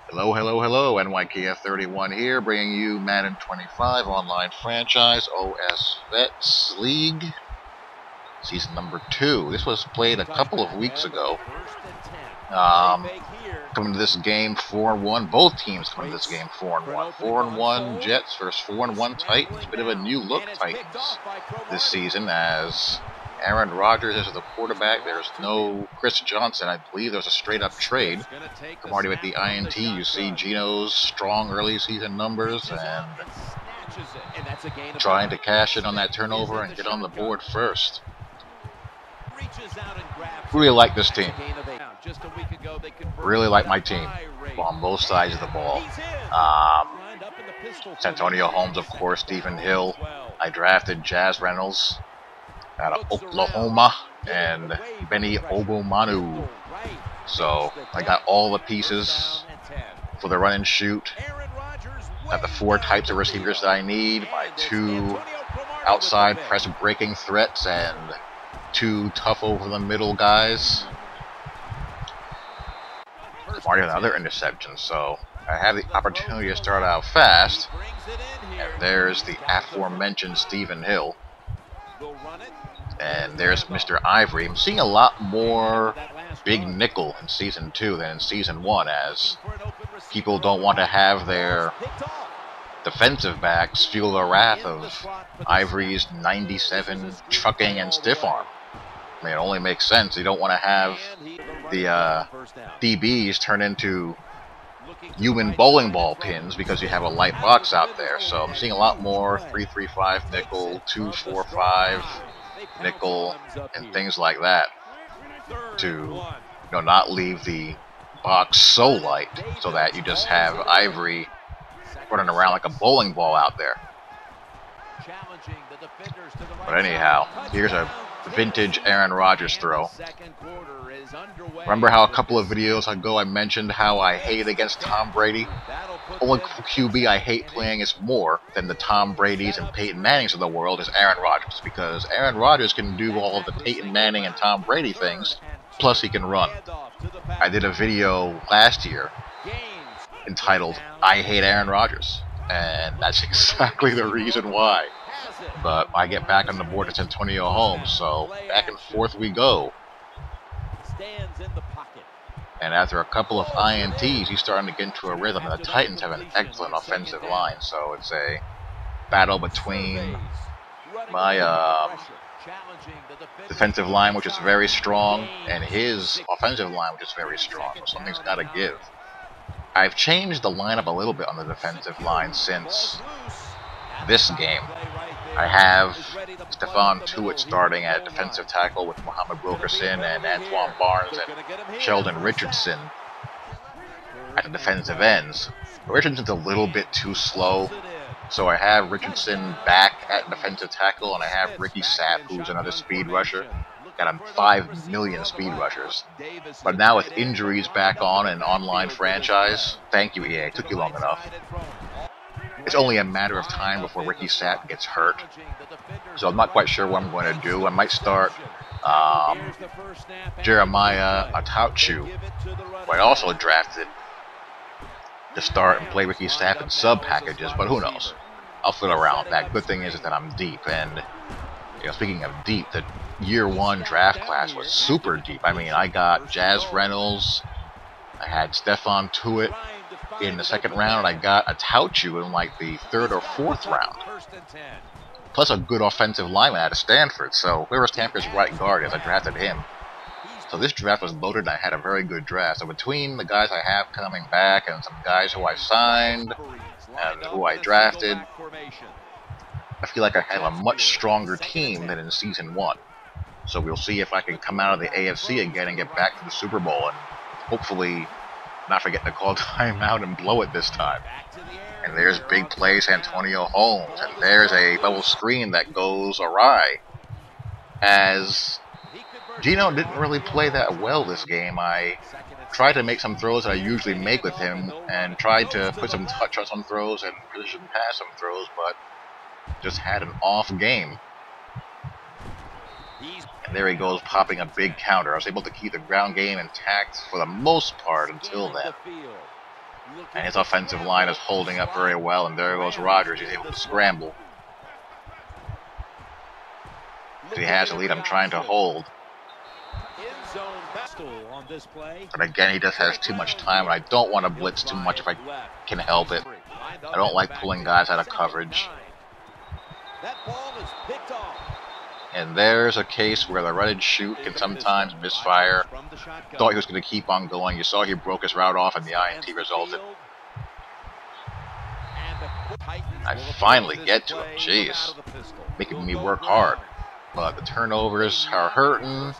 Hello, hello, hello, NYKF31 here, bringing you Madden 25 online franchise OS Vets League, season number 2. This was played a couple of weeks ago. Coming to this game 4-1. Both teams coming to this game 4-1. 4-1 Jets versus 4-1 Titans. Bit of a new look Titans this season, as Aaron Rodgers is the quarterback. There's no Chris Johnson. I believe there's a straight-up trade. I'm already with the INT. You see Geno's strong early season numbers and trying to cash in on that turnover and get on the board first. Really like this team. Really like my team on both sides of the ball. Santonio Holmes, of course, Stephen Hill. I drafted Jazz Reynolds out of Oklahoma and Benny Ogumanu. So I got all the pieces for the run and shoot. Got the 4 types of receivers that I need. My 2 outside press breaking threats and 2 tough over the middle guys. I'm already with another interception, so I have the opportunity to start out fast. And there's the aforementioned Stephen Hill. And there's Mr. Ivory. I'm seeing a lot more big nickel in Season 2 than in Season 1, as people don't want to have their defensive backs feel the wrath of Ivory's 97 chucking and stiff arm. I mean, it only makes sense. You don't want to have the DBs turn into human bowling ball pins because you have a light box out there. So I'm seeing a lot more 3-3-5 nickel, 2-4-5 nickel, and things like that to not leave the box so light so that you just have Ivory running around like a bowling ball out there. But anyhow, here's a vintage Aaron Rodgers throw. Remember how a couple of videos ago I mentioned how I hated against Tom Brady? Only QB I hate playing is more than the Tom Bradys and Peyton Mannings of the world is Aaron Rodgers, because Aaron Rodgers can do all of the Peyton Manning and Tom Brady things, plus he can run. I did a video last year entitled I Hate Aaron Rodgers, and that's exactly the reason why. But I get back on the board, it's Antonio Holmes, so back and forth we go. And after a couple of INTs, he's starting to get into a rhythm, and the Titans have an excellent offensive line, so it's a battle between my defensive line, which is very strong, and his offensive line, which is very strong, so something's got to give. I've changed the lineup a little bit on the defensive line since this game. I have Stephon Tuitt starting at defensive tackle with Muhammad Wilkerson and Antoine Barnes and Sheldon Richardson at the defensive ends. Richardson's a little bit too slow, so I have Richardson back at defensive tackle, and I have Ricky Sapp, who's another speed rusher. Got 5 million speed rushers. But now with injuries back on an online franchise, thank you EA, it took you long enough. It's only a matter of time before Ricky Sapp gets hurt. So I'm not quite sure what I'm going to do. I might start Jeremiah Atauchu, who I also drafted to start and play Ricky Sapp in sub packages, but who knows? I'll fiddle around with that. Good thing is that I'm deep, and speaking of deep, the year 1 draft class was super deep. I mean, I got Jazz Reynolds, I had Stephon Tuitt in the 2nd round, I got Atauchu in like the 3rd or 4th round. Plus a good offensive lineman out of Stanford, so whoever Stanford's right guard is, I drafted him. So this draft was loaded, and I had a very good draft. So between the guys I have coming back and some guys who I signed and who I drafted, I feel like I have a much stronger team than in Season 1. So we'll see if I can come out of the AFC again and get back to the Super Bowl and hopefully not forget to call timeout and blow it this time. And there's big plays Antonio Holmes, and there's a bubble screen that goes awry, as Geno didn't really play that well this game. I tried to make some throws that I usually make with him, and tried to put some touch on some throws and precision pass some throws, but just had an off game. And there he goes, popping a big counter. I was able to keep the ground game intact for the most part until then. And his offensive line is holding up very well, and there goes Rodgers. He's able to scramble. He has a lead I'm trying to hold. But again, he just has too much time, and I don't want to blitz too much if I can help it. I don't like pulling guys out of coverage. And there's a case where the run and shoot can sometimes misfire. Thought he was going to keep on going. You saw he broke his route off, and the INT resulted. I finally get to him. Jeez. Making me work hard. But the turnovers are hurting,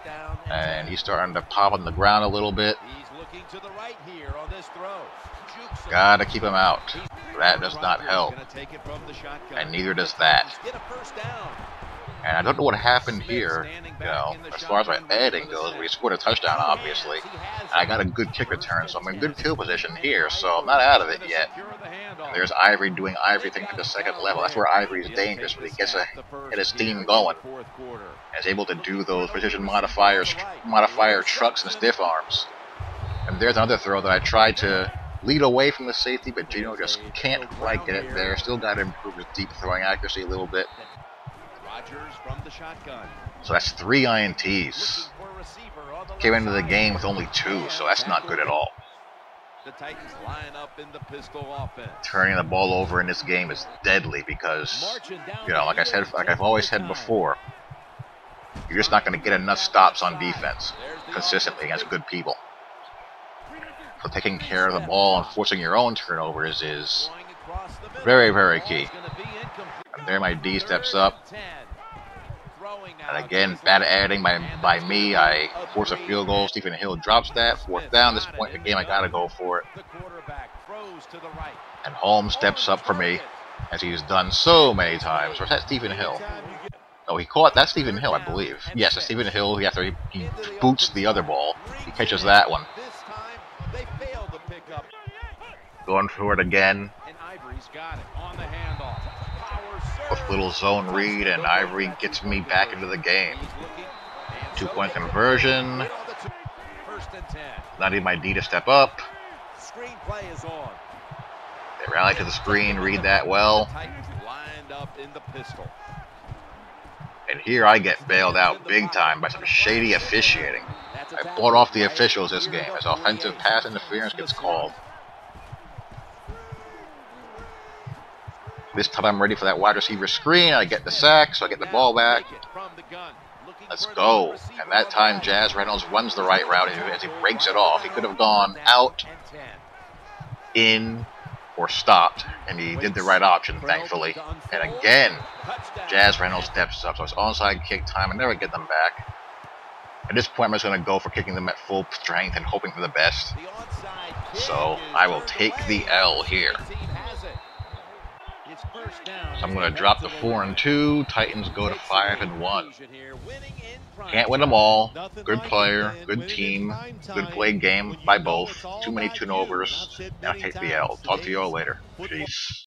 and he's starting to pop on the ground a little bit. Gotta keep him out. That does not help. And neither does that. And I don't know what happened here, you know, as far as my editing goes. We scored a touchdown, obviously. And I got a good kick return, so I'm in good field position here, so I'm not out of it yet. And there's Ivory doing Ivory thing at the second level. That's where Ivory is dangerous, but he gets his team going. And is able to do those precision modifier trucks and stiff arms. And there's another throw that I tried to lead away from the safety, but Gino just can't quite get it there. Still got to improve his deep throwing accuracy a little bit. So that's 3 INTs. Came into the game with only 2, so that's not good at all. Turning the ball over in this game is deadly because, you know, like I've always said before, you're just not going to get enough stops on defense consistently against good people. So taking care of the ball and forcing your own turnovers is very, very key. And there my D steps up. And again, bad editing by me. I force a field goal. Stephen Hill drops that. 4th down. This point in the game, I got to go for it. And Holmes steps up for me, as he's done so many times. Or is that Stephen Hill? Oh, he caught. That's Stephen Hill, I believe. Yes, it's Stephen Hill. After he boots the other ball, he catches that one. Going for it again. With little zone read, and Ivory gets me back into the game. 2-point conversion. Not even my D to step up. They rally to the screen, read that well. And here I get bailed out big time by some shady officiating. I bought off the officials this game as offensive pass interference gets called. This time I'm ready for that wide receiver screen. I get the sack, so I get the ball back. Let's go. And that time Jazz Reynolds runs the right route as he breaks it off. He could have gone out, in, or stopped, and he did the right option, thankfully. And again, Jazz Reynolds steps up. So it's onside kick time. I never get them back. At this point, I'm just going to go for kicking them at full strength and hoping for the best. So I will take the L here. So I'm going to drop the 4-2. Titans go to 5-1. Can't win them all. Good player, good team, good played game by both. Too many turnovers. And I'll take the L. Talk to you all later. Peace.